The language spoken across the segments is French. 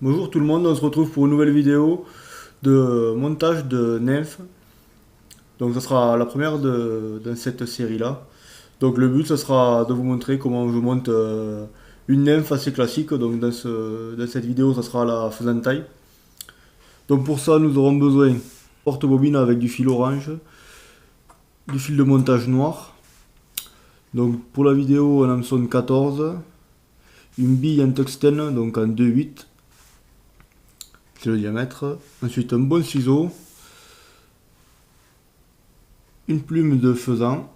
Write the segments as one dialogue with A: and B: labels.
A: Bonjour tout le monde, on se retrouve pour une nouvelle vidéo de montage de nymphes. Donc ça sera la première de cette série-là. Donc le but, ça sera de vous montrer comment je monte une nymphe assez classique. Donc dans cette vidéo, ça sera la faisantaille. Donc pour ça, nous aurons besoin de porte-bobine avec du fil orange, du fil de montage noir. Donc pour la vidéo, on en sonne 14, une bille en tungstène, donc en 2,8, c'est le diamètre. Ensuite un bon ciseau, une plume de faisan,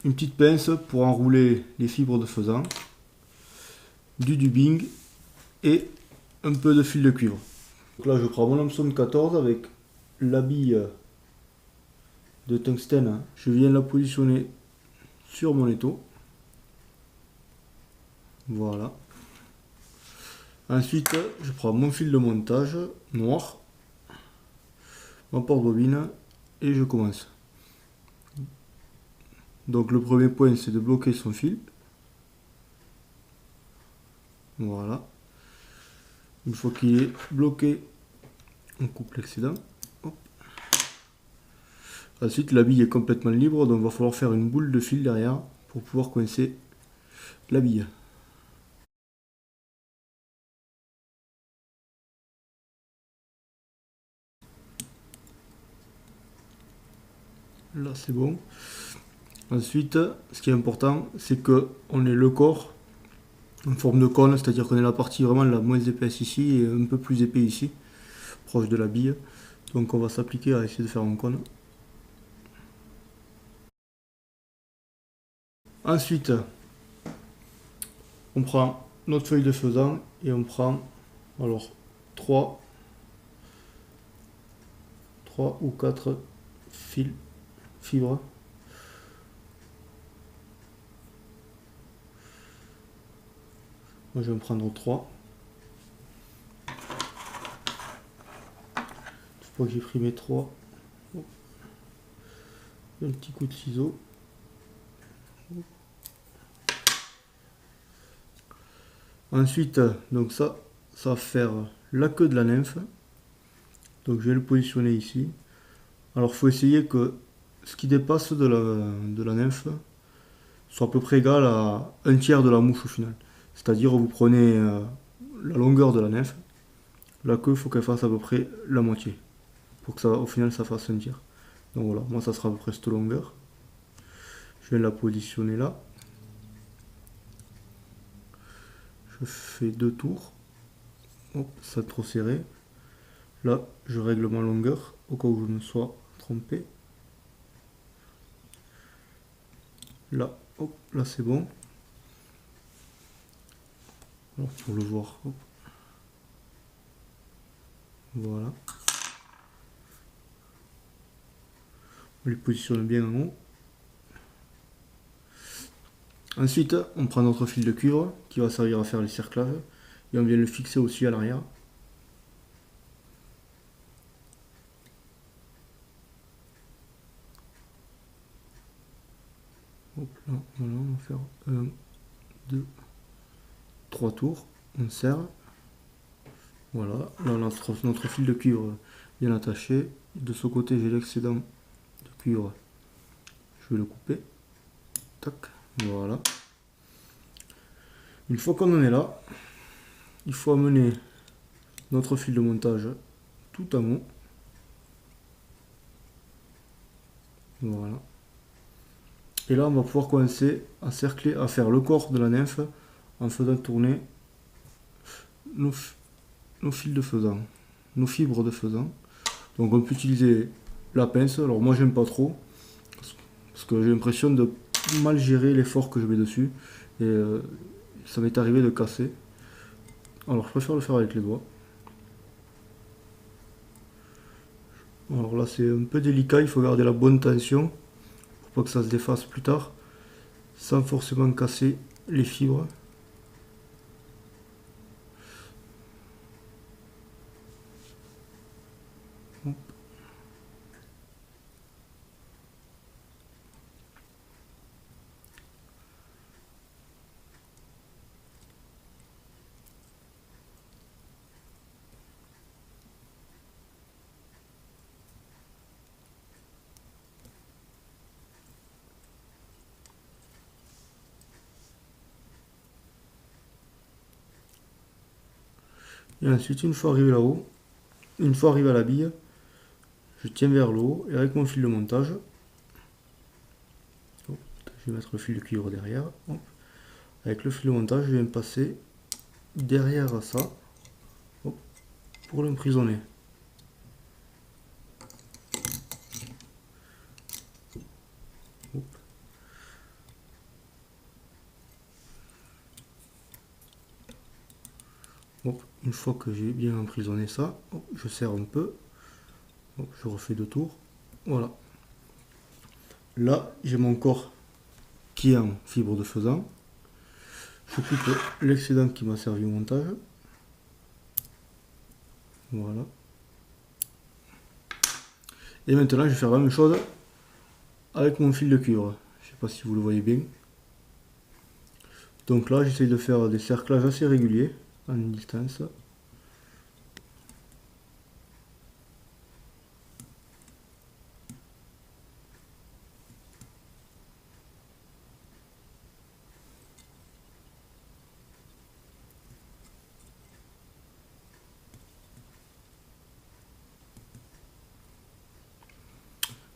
A: une petite pince pour enrouler les fibres de faisan, du dubbing et un peu de fil de cuivre. Donc là, je prends mon hameçon de 14 avec la bille de tungstène. Je viens la positionner sur mon étau. Voilà. Ensuite, je prends mon fil de montage noir, mon porte-bobine et je commence. Donc le premier point, c'est de bloquer son fil. Voilà. Une fois qu'il est bloqué, on coupe l'excédent. Ensuite, la bille est complètement libre, donc il va falloir faire une boule de fil derrière pour pouvoir coincer la bille. Là, c'est bon. Ensuite, ce qui est important, c'est qu'on ait le corps en forme de cône, c'est-à-dire qu'on ait la partie vraiment la moins épaisse ici et un peu plus épais ici, proche de la bille. Donc on va s'appliquer à essayer de faire un cône. Ensuite, on prend notre feuille de faisan et on prend alors 3 ou 4 fibres. Moi je vais en prendre 3. Une fois que j'ai pris mes 3, un petit coup de ciseau. Ensuite, donc ça va faire la queue de la nymphe. Donc je vais le positionner ici. Alors il faut essayer que ce qui dépasse de la nymphe soit à peu près égal à un tiers de la mouche au final. C'est-à-dire vous prenez la longueur de la nymphe, la queue, il faut qu'elle fasse à peu près la moitié. Pour que ça, au final ça fasse un tiers. Donc voilà, moi ça sera à peu près cette longueur. Je vais la positionner là. Je fais 2 tours. Hop, ça trop serré. Là, je règle ma longueur au cas où je me sois trompé. Là, hop, là c'est bon. Alors pour le voir, hop. Voilà. On les positionne bien en haut. Ensuite, on prend notre fil de cuivre qui va servir à faire les cerclages et on vient le fixer aussi à l'arrière. Hop là, voilà, on va faire 1, 2, 3 tours. On serre. Voilà, là notre fil de cuivre bien attaché. De ce côté, j'ai l'excédent de cuivre. Je vais le couper. Tac, voilà. Une fois qu'on en est là, il faut amener notre fil de montage tout en haut. Voilà. Et là, on va pouvoir commencer à cercler, à faire le corps de la nymphe en faisant tourner nos fils de faisan, nos fibres de faisan. Donc on peut utiliser la pince. Alors moi j'aime pas trop parce que j'ai l'impression de mal gérer l'effort que je mets dessus et ça m'est arrivé de casser. Alors je préfère le faire avec les doigts. Alors là c'est un peu délicat, il faut garder la bonne tension pour pas que ça se défasse plus tard sans forcément casser les fibres. Et ensuite, une fois arrivé là-haut, une fois arrivé à la bille, je tiens vers le haut et avec mon fil de montage, hop, je vais mettre le fil de cuivre derrière. Hop. Avec le fil de montage, je viens passer derrière ça, hop, pour l'emprisonner. Hop. Hop. Une fois que j'ai bien emprisonné ça, hop, je serre un peu, hop, je refais 2 tours, voilà. Là, j'ai mon corps qui est en fibre de faisan. Je coupe l'excédent qui m'a servi au montage. Voilà. Et maintenant, je vais faire la même chose avec mon fil de cuivre. Je ne sais pas si vous le voyez bien. Donc là, j'essaye de faire des cerclages assez réguliers à une distance.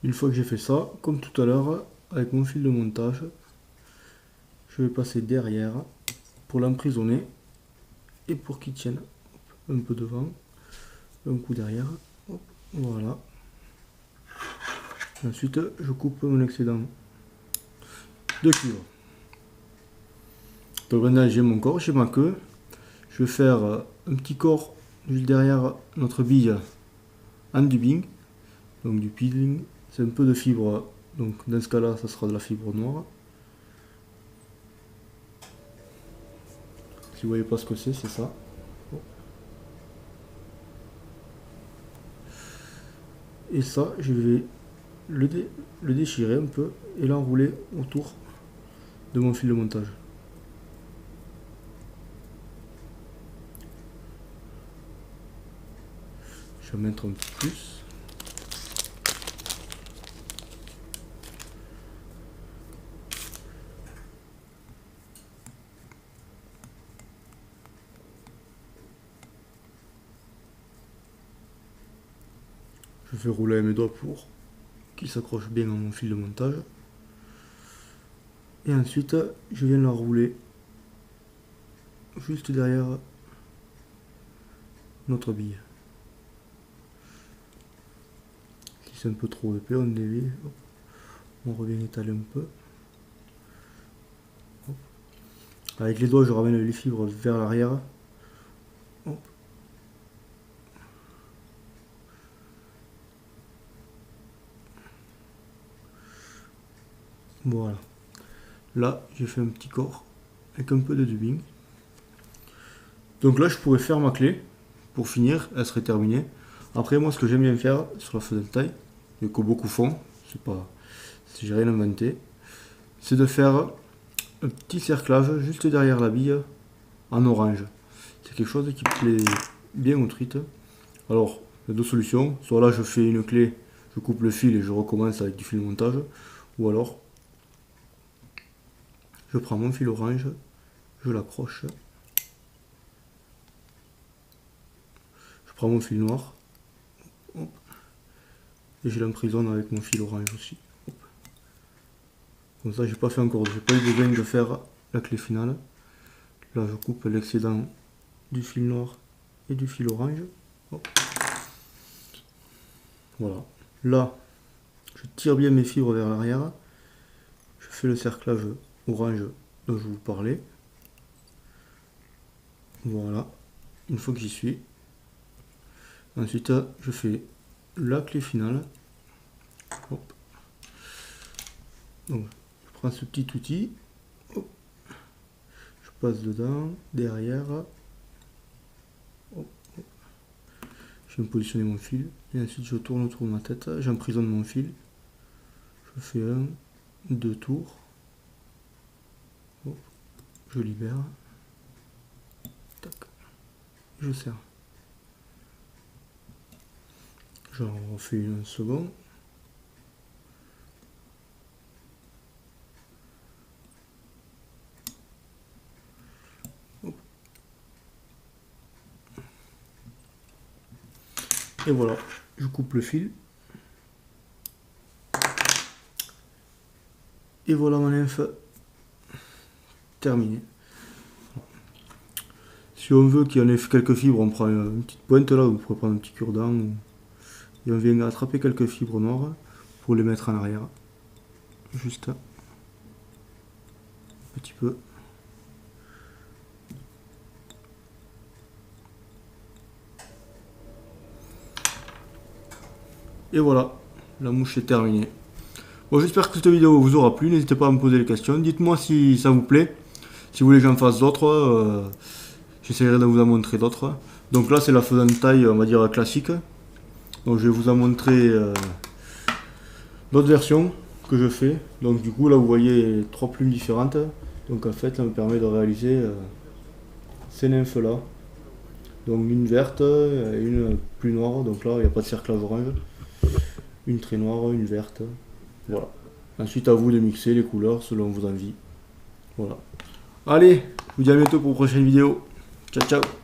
A: Une fois que j'ai fait ça, comme tout à l'heure, avec mon fil de montage, je vais passer derrière pour l'emprisonner et pour qu'il tienne. Un peu devant, un coup derrière, hop, voilà. Ensuite, je coupe mon excédent de cuivre. Donc maintenant j'ai mon corps, j'ai ma queue. Je vais faire un petit corps juste derrière notre bille en dubbing, donc du peeling. C'est un peu de fibre, donc dans ce cas là ça sera de la fibre noire. Si vous voyez pas ce que c'est ça. Et ça je vais le déchirer un peu et l'enrouler autour de mon fil de montage. Je vais mettre un petit plus. Je fais rouler avec mes doigts pour qu'il s'accroche bien à mon fil de montage. Et ensuite, je viens l'enrouler juste derrière notre bille. Si c'est un peu trop épais, on dévie. On revient étaler un peu. Hop. Avec les doigts, je ramène les fibres vers l'arrière. Voilà. Là, j'ai fait un petit corps avec un peu de dubbing. Donc là, je pourrais faire ma clé. Pour finir, elle serait terminée. Après, moi, ce que j'aime bien faire sur la fenêtre taille, et que beaucoup font, c'est pas, j'ai rien inventé, c'est de faire un petit cerclage juste derrière la bille en orange. C'est quelque chose qui plaît bien aux truites. Alors, il y a deux solutions. Soit là, je fais une clé, je coupe le fil et je recommence avec du fil de montage. Ou alors, je prends mon fil orange, je l'accroche. Je prends mon fil noir. Hop, et je l'emprisonne avec mon fil orange aussi. Hop. Comme ça, j'ai pas fait encore, j'ai pas eu besoin de faire la clé finale. Là, je coupe l'excédent du fil noir et du fil orange. Hop. Voilà. Là, je tire bien mes fibres vers l'arrière. Je fais le cerclage orange dont je vous parlais. Voilà. Une fois que j'y suis. Ensuite, je fais la clé finale. Hop. Donc, je prends ce petit outil. Hop. Je passe dedans, derrière. Hop, hop. Je vais positionner mon fil. Et ensuite, je tourne autour de ma tête. J'emprisonne mon fil. Je fais 1, 2 tours. Hop. Je libère. Tac. Je serre. J'en refais une seconde. Hop. Et voilà, je coupe le fil. Et voilà ma nymphe terminée. Si on veut qu'il y en ait quelques fibres, on prend une petite pointe là, vous pouvez prendre un petit cure-dent. Et on vient attraper quelques fibres noires pour les mettre en arrière. Juste un petit peu. Et voilà, la mouche est terminée. Bon, j'espère que cette vidéo vous aura plu. N'hésitez pas à me poser des questions. Dites-moi si ça vous plaît. Si vous voulez que j'en fasse d'autres, j'essaierai de vous en montrer d'autres. Donc là, c'est la faisante taille, on va dire, classique. Donc je vais vous en montrer d'autres versions que je fais. Donc du coup, là, vous voyez 3 plumes différentes. Donc en fait, ça me permet de réaliser ces nymphes-là. Donc une verte et une plus noire. Donc là, il n'y a pas de cerclage orange. Une très noire, une verte. Voilà. Ensuite, à vous de mixer les couleurs selon vos envies. Voilà. Allez, je vous dis à bientôt pour une prochaine vidéo. Ciao, ciao.